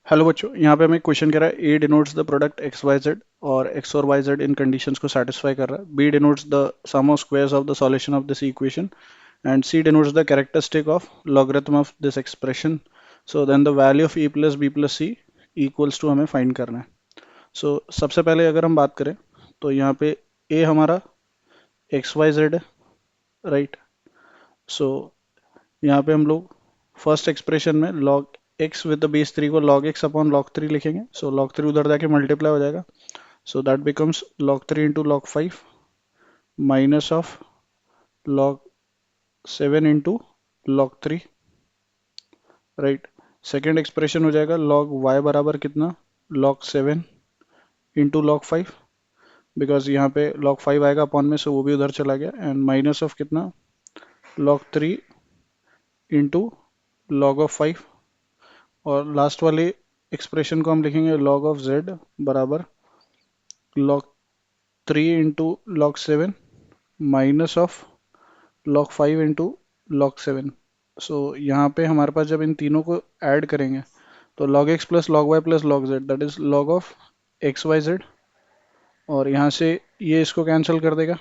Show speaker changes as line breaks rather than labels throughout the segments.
Hello बच्चों, यहाँ पे हमें क्वेश्चन कह रहा है A denotes the product X Y Z और एक्स और वाई जेड इन कंडीशंस को सेटिस्फाई कर रहा है। B denotes the sum of squares of the solution of this equation and C denotes the characteristic of logarithm of this expression. So then the value of A plus B plus C equals to हमें find करना है। सो सबसे पहले अगर हम बात करें तो यहाँ पे ए हमारा एक्स वाई जेड है, राइट। सो यहाँ पे हम लोग फर्स्ट एक्सप्रेशन में log x with the base 3 को लॉग एक्स अपॉन लॉग 3 लिखेंगे। सो लॉग 3 उधर जाके मल्टीप्लाई हो जाएगा। So that becomes log 3 into log 5 minus of log 7 into log 3, right. Second expression हो जाएगा log y बराबर कितना, log 7 इंटू log 5, बिकॉज यहाँ पे log 5 आएगा अपॉन में, सो वो भी उधर चला गया, एंड माइनस ऑफ कितना, log 3 इंटू log ऑफ 5। और लास्ट वाले एक्सप्रेशन को हम लिखेंगे log ऑफ z बराबर log 3 into log 7 minus of log 5 into log 7। सो यहाँ पे हमारे पास जब इन तीनों को ऐड करेंगे तो log x plus log y plus log z that is log of x Y Z. और यहाँ से ये इसको कैंसिल कर देगा,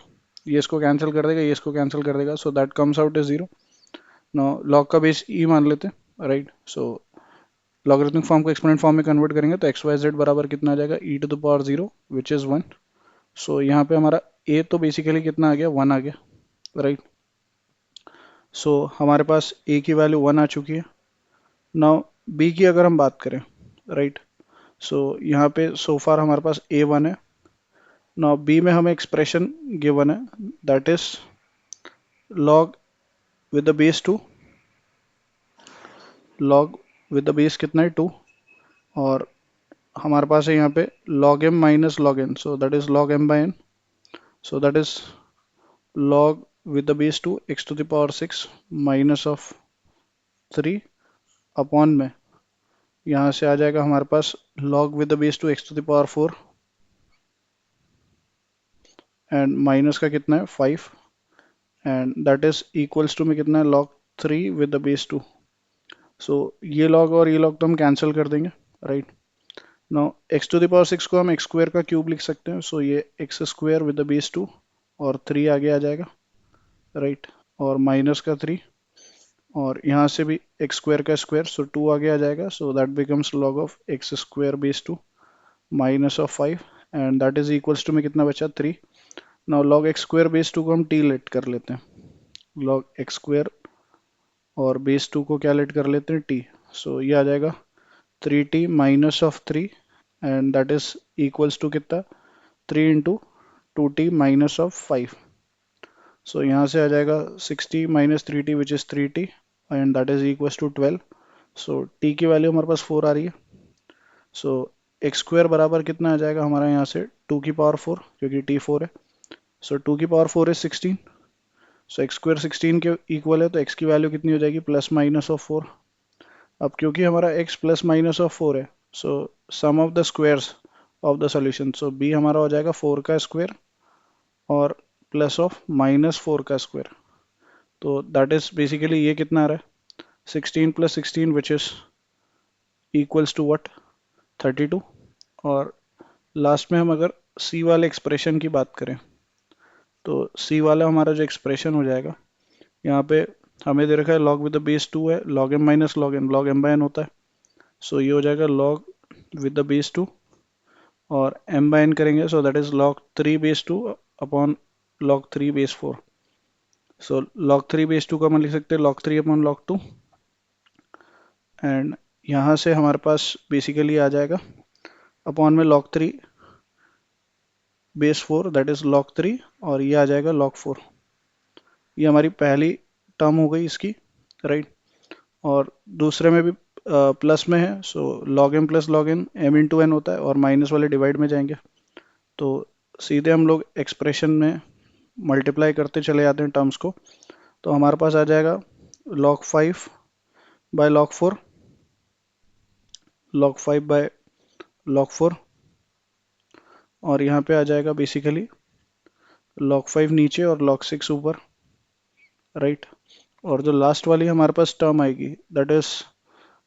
ये इसको कैंसिल कर देगा, ये इसको कैंसिल कर देगा, so that comes out is zero. No log का बेस ई मान लेते हैं, राइट। सो लॉगरिथमिक फॉर्म को एक्सपोनेंट फॉर्म में कन्वर्ट करेंगे तो एक्स वाई जेड बराबर कितना आ जाएगा, e to the power zero which is one. So यहाँ पे हमारा ए तो बेसिकली कितना आ गया, वन आ गया, राइट। सो हमारे पास ए की वैल्यू वन आ चुकी है। नाउ बी की अगर हम बात करें, राइट। सो यहाँ पे सो फार हमारे पास ए वन है। नाउ बी में हमें एक्सप्रेशन गिवन है that is log with the base two, log with the base कितना है, टू। और हमारे पास है यहाँ पे log m minus log n, so that is log m by n. So that is log with the base two x to the power six minus of three upon में यहाँ से आ जाएगा हमारे पास log with the base two x to the power four, and minus का कितना है, five, and that is equals to में कितना है, log three with the base two. So ये log और ये log तो हम कैंसिल कर देंगे, right. Now x to the power six को हम एक्स स्क्वायर का क्यूब लिख सकते हैं, सो ये x square with the base two और थ्री आगे आ जाएगा, राइट। और माइनस का थ्री, और यहाँ से भी एक्स स्क्वायर का स्क्वायर, सो टू आगे आ जाएगा, so that becomes log of x square base two minus of five, and that is equals to में कितना बचा, three. Now log x square base two को हम टी लेट कर लेते हैं, log एक्स स्क्वायर और बेस टू को क्या लेट कर लेते हैं, टी। सो ये आ जाएगा three T minus of three, and that is equals to कितना, three into two T minus of five. So यहाँ से आ जाएगा sixty minus three T which is three T, and that is equals to twelve. So T की value हमारे पास four आ रही है। सो एक्स स्क्वायर बराबर कितना आ जाएगा हमारा यहाँ से, टू की पावर फोर, क्योंकि टी फोर है। सो टू की power four is sixteen. So x square sixteen के इक्वल है, तो एक्स की वैल्यू कितनी हो जाएगी, प्लस माइनस ऑफ फोर। अब क्योंकि हमारा X plus minus of four है, so sum of the squares of the solution, so B हमारा हो जाएगा फोर का स्क्वायर और प्लस ऑफ माइनस फोर का स्क्वायर। तो दैट इज बेसिकली ये कितना आ रहा है, sixteen plus sixteen which is equals to what, thirty two. और लास्ट में हम अगर सी वाले एक्सप्रेशन की बात करें तो सी वाला हमारा जो एक्सप्रेशन हो जाएगा, यहाँ पे हमें दे रखा है log with the base two है, log m minus log n, log m by n होता है। सो ये हो जाएगा log with the base two और m बाय n करेंगे, so that is log three base two upon log three base four. So log three base two का हम लिख सकते हैं log three upon log two, and यहाँ से हमारे पास बेसिकली आ जाएगा अपॉन में log three base four that is log three, और ये आ जाएगा log फोर। ये हमारी पहली टर्म हो गई इसकी, राइट। और दूसरे में भी प्लस में है, so log m plus log n m into n होता है, और माइनस वाले डिवाइड में जाएंगे तो सीधे हम लोग एक्सप्रेशन में मल्टीप्लाई करते चले जाते हैं टर्म्स को। तो हमारे पास आ जाएगा log five by log four, log five by log four, और यहाँ पे आ जाएगा बेसिकली log फाइव नीचे और log सिक्स ऊपर, राइट। और जो लास्ट वाली हमारे पास टर्म आएगी that is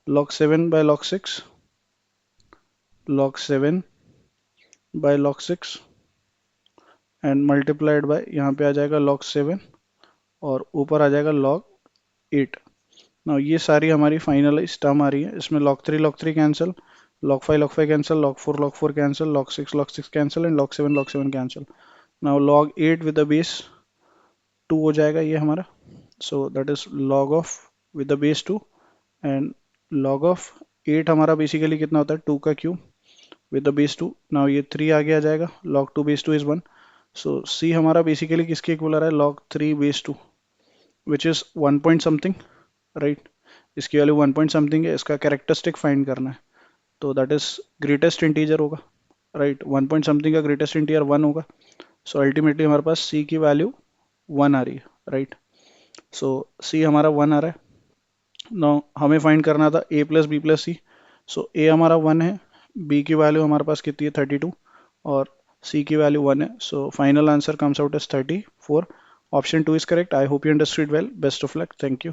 log seven by log six, log 7 by log 6 and multiplied by यहाँ पे आ जाएगा log 7 और ऊपर आ जाएगा log 8। नाउ ये सारी हमारी फाइनलाइज टर्म आ रही है। इसमें log 3 cancel, log 5 cancel, log 4 cancel, log 6 cancel and log 7 cancel. Now log 8 with the base 2 हो जाएगा ये हमारा। सो that is log of with the base 2 and log of 8 हमारा बेसिकली कितना होता है 2 का cube with the base 2। Now ये 3 आगे आ जाएगा, log 2 base 2 is 1। So c हमारा बेसिकली किसके इक्वल आ रहा है log 3 base 2 which is 1 point something, right. इसकी वैल्यू 1 पॉइंट समथिंग है, इसका कैरेक्टरिस्टिक फाइंड करना है तो दैट इज ग्रेटेस्ट इंटीजर होगा, राइट। 1 पॉइंट समथिंग का ग्रेटेस्ट इंटीजर 1 होगा। सो अल्टीमेटली हमारे पास c की वैल्यू 1 आ रही है, राइट। सो c हमारा 1 आ रहा है। नो हमें फाइंड करना था a plus B plus c. So a हमारा 1 है, b की वैल्यू हमारे पास कितनी है 32 और c की वैल्यू 1 है। So final answer comes out as 34। Option 2 is correct. I hope you understood well. Best of luck. Thank you.